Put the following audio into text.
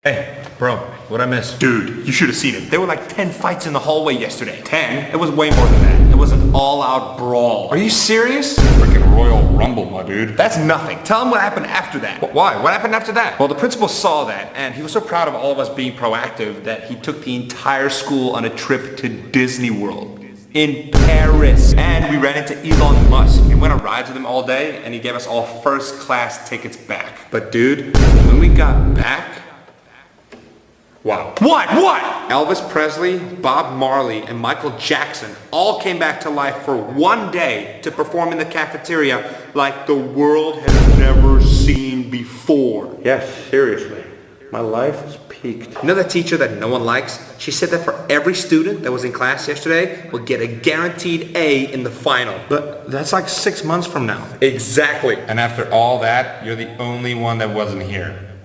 Hey, bro, what'd I miss? Dude, you should have seen it. There were like 10 fights in the hallway yesterday. 10? It was way more than that. It was an all-out brawl. Are you serious? Freaking Royal Rumble, my dude. That's nothing. Tell him what happened after that. Why? What happened after that? Well, the principal saw that, and he was so proud of all of us being proactive that he took the entire school on a trip to Disney World in Paris. And we ran into Elon Musk and went on rides with him all day, and he gave us all first-class tickets back. But dude, when we got back, wow. What? Elvis Presley, Bob Marley, and Michael Jackson all came back to life for one day to perform in the cafeteria like the world has never seen before. Yes, seriously. My life has peaked. You know that teacher that no one likes? She said that for every student that was in class yesterday will get a guaranteed A in the final. But that's like 6 months from now. Exactly. And after all that, you're the only one that wasn't here.